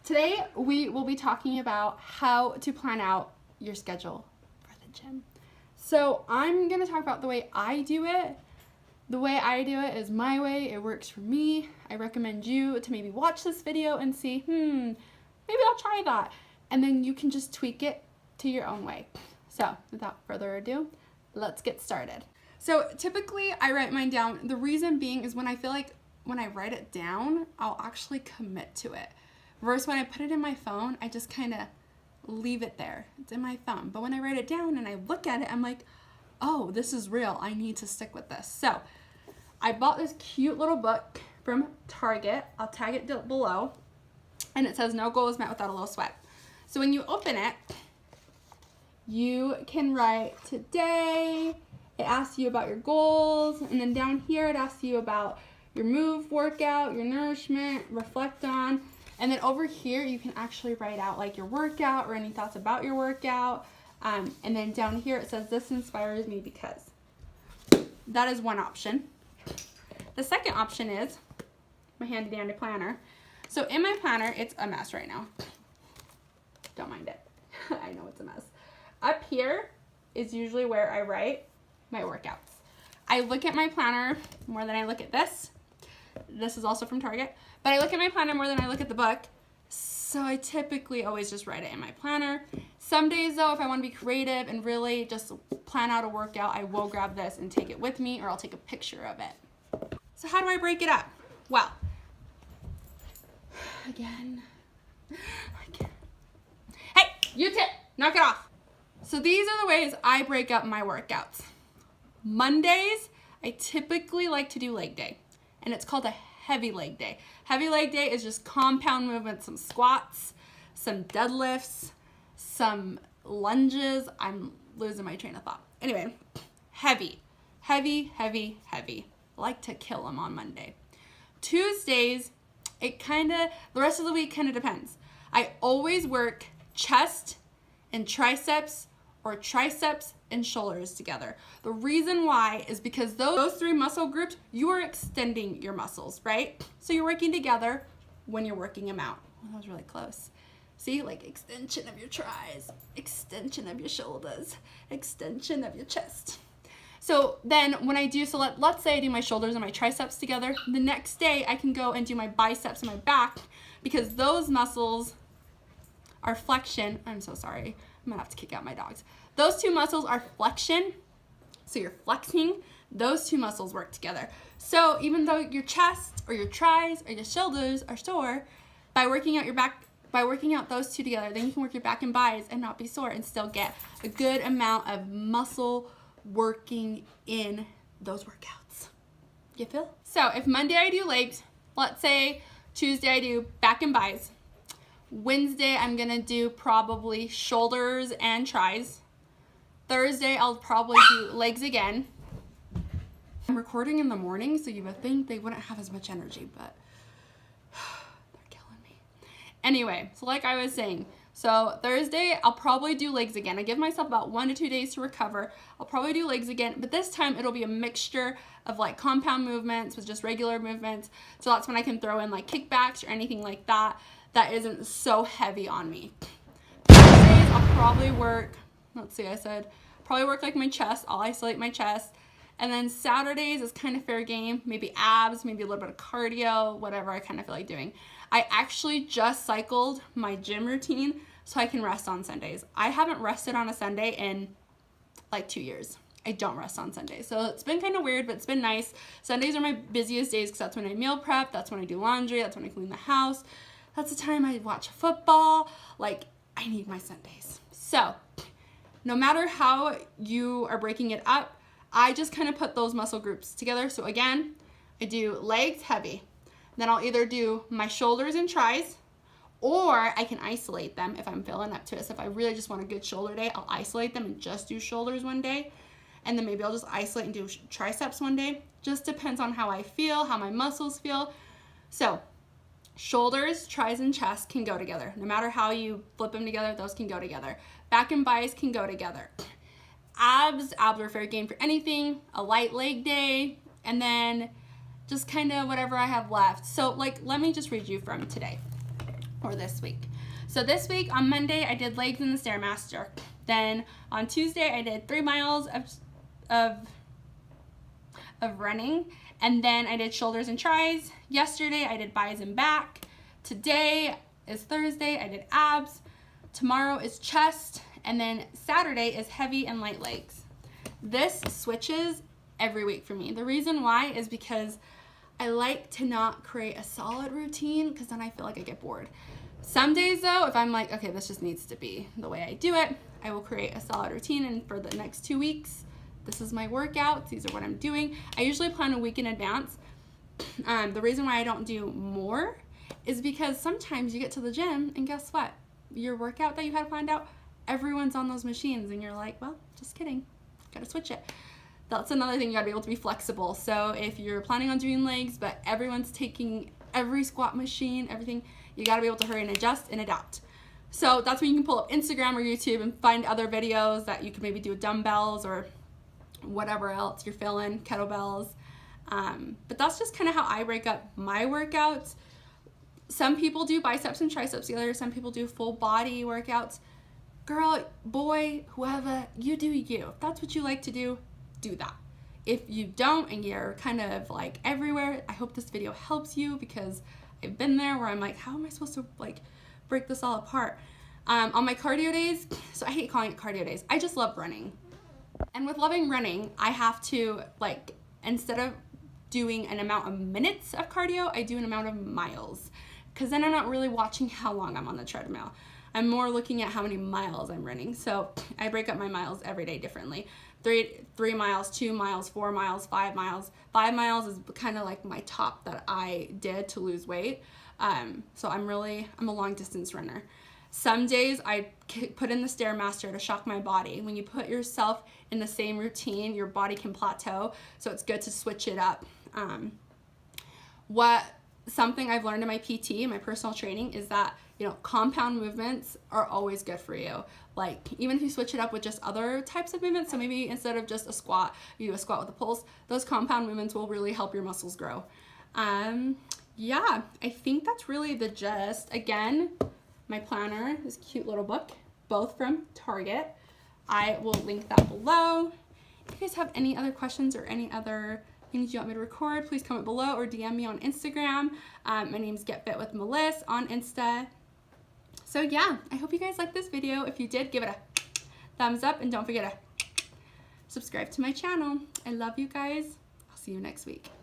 Today we will be talking about how to plan out your schedule for the gym. So I'm going to talk about the way I do it. The way I do it is my way. It works for me. I recommend you to maybe watch this video and see, maybe I'll try that. And then you can just tweak it to your own way. So without further ado, let's get started. So typically I write mine down. The reason being is when I feel like when I write it down, I'll actually commit to it. Versus when I put it in my phone, I just kind of leave it there. It's in my phone. But when I write it down and I look at it, I'm like, oh, this is real. I need to stick with this. So I bought this cute little book from Target. I'll tag it below. And it says, no goal is met without a little sweat. So when you open it, you can write today. It asks you about your goals. And then down here, it asks you about your move, workout, your nourishment, reflect on. And then over here, you can actually write out like your workout or any thoughts about your workout. And then down here, it says, this inspires me because. That is one option. The second option is my handy dandy planner. So in my planner, it's a mess right now. Don't mind it. I know it's a mess. Up here is usually where I write my workouts. I look at my planner more than I look at this. This is also from Target. But I look at my planner more than I look at the book. So I typically always just write it in my planner. Some days though, if I want to be creative and really just plan out a workout, I will grab this and take it with me, or I'll take a picture of it. So how do I break it up? Well, again. Hey, you tip, knock it off. So these are the ways I break up my workouts. Mondays, I typically like to do leg day, and it's called a heavy leg day. Heavy leg day is just compound movements, some squats, some deadlifts, some lunges. I'm losing my train of thought. Anyway, heavy. I like to kill them on Monday. Tuesdays, the rest of the week kind of depends. I always work chest and triceps, or triceps and shoulders together. The reason why is because those three muscle groups, you are extending your muscles, right? So you're working together when you're working them out. Oh, that was really close. See, like extension of your tries, extension of your shoulders, extension of your chest. So then when I do, let's say I do my shoulders and my triceps together, the next day I can go and do my biceps and my back, because those muscles are flexion. I'm so sorry. I'm gonna have to kick out my dogs. Those two muscles are flexion. So you're flexing, those two muscles work together. So even though your chest or your tris or your shoulders are sore, by working out your back, by working out those two together, then you can work your back and bis and not be sore and still get a good amount of muscle working in those workouts. You feel? So if Monday I do legs, let's say Tuesday I do back and bis. Wednesday I'm gonna do probably shoulders and tris. Thursday I'll probably do legs again. I'm recording in the morning, so you would think they wouldn't have as much energy, but they're killing me. Anyway, so like I was saying, so Thursday I'll probably do legs again. I give myself about 1 to 2 days to recover. I'll probably do legs again, but this time it'll be a mixture of like compound movements with just regular movements. So that's when I can throw in like kickbacks or anything like that that isn't so heavy on me. Thursdays I'll probably work, let's see, I said probably work like my chest. I'll isolate my chest. And then Saturdays is kind of fair game. Maybe abs, maybe a little bit of cardio, whatever I kind of feel like doing. I actually just cycled my gym routine so I can rest on Sundays. I haven't rested on a Sunday in like 2 years. I don't rest on Sundays. So it's been kind of weird, but it's been nice. Sundays are my busiest days because that's when I meal prep. That's when I do laundry. That's when I clean the house. That's the time I watch football. Like, I need my Sundays. So no matter how you are breaking it up, I just kind of put those muscle groups together. So again, I do legs heavy. Then I'll either do my shoulders and tris, or I can isolate them if I'm feeling up to it. So if I really just want a good shoulder day, I'll isolate them and just do shoulders one day. And then maybe I'll just isolate and do triceps one day. Just depends on how I feel, how my muscles feel. So shoulders, tris, and chest can go together. No matter how you flip them together, those can go together. Back and bis can go together. Abs are fair game for anything. A light leg day, and then just kind of whatever I have left. So like, let me just read you from today. or this week. So this week on Monday, I did legs in the Stairmaster. Then on Tuesday, I did 3 miles of running. And then I did shoulders and tris. Yesterday, I did bis and back. Today is Thursday, I did abs. Tomorrow is chest. And then Saturday is heavy and light legs. This switches every week for me. The reason why is because I like to not create a solid routine because then I feel like I get bored. Some days though, if I'm like, okay, this just needs to be the way I do it, I will create a solid routine, and for the next 2 weeks, this is my workouts, these are what I'm doing. I usually plan a week in advance. The reason why I don't do more is because sometimes you get to the gym and guess what? Your workout that you had planned out, everyone's on those machines and you're like, well, just kidding, gotta switch it. That's another thing, you gotta be able to be flexible. So if you're planning on doing legs, but everyone's taking every squat machine, everything, you gotta be able to hurry and adjust and adapt. So that's when you can pull up Instagram or YouTube and find other videos that you could maybe do with dumbbells or whatever else you're feeling, kettlebells. But that's just kind of how I break up my workouts. Some people do biceps and triceps together. Some people do full body workouts. Girl, boy, whoever, you do you. If that's what you like to do, do that. If you don't and you're kind of like everywhere, I hope this video helps you because I've been there where I'm like, how am I supposed to like break this all apart? On my cardio days, so I hate calling it cardio days, I just love running. And with loving running, I have to like, instead of doing an amount of minutes of cardio, I do an amount of miles. Because then I'm not really watching how long I'm on the treadmill. I'm more looking at how many miles I'm running. So I break up my miles every day differently. 3 miles, 2 miles, 4 miles, 5 miles. 5 miles is kind of like my top that I did to lose weight. So I'm a long distance runner. Some days I put in the Stairmaster to shock my body. When you put yourself in the same routine, your body can plateau. So it's good to switch it up. Something I've learned in my PT, my personal training, is that, you know, compound movements are always good for you. Like, even if you switch it up with just other types of movements, so maybe instead of just a squat, you do a squat with a pulse, those compound movements will really help your muscles grow. Yeah, I think that's really the gist. Again, my planner, this cute little book, both from Target. I will link that below. If you guys have any other questions or any other things you want me to record, please comment below or DM me on Instagram. My name's Get Fit with Melissa on Insta. So yeah, I hope you guys liked this video. If you did, give it a thumbs up and don't forget to subscribe to my channel. I love you guys. I'll see you next week.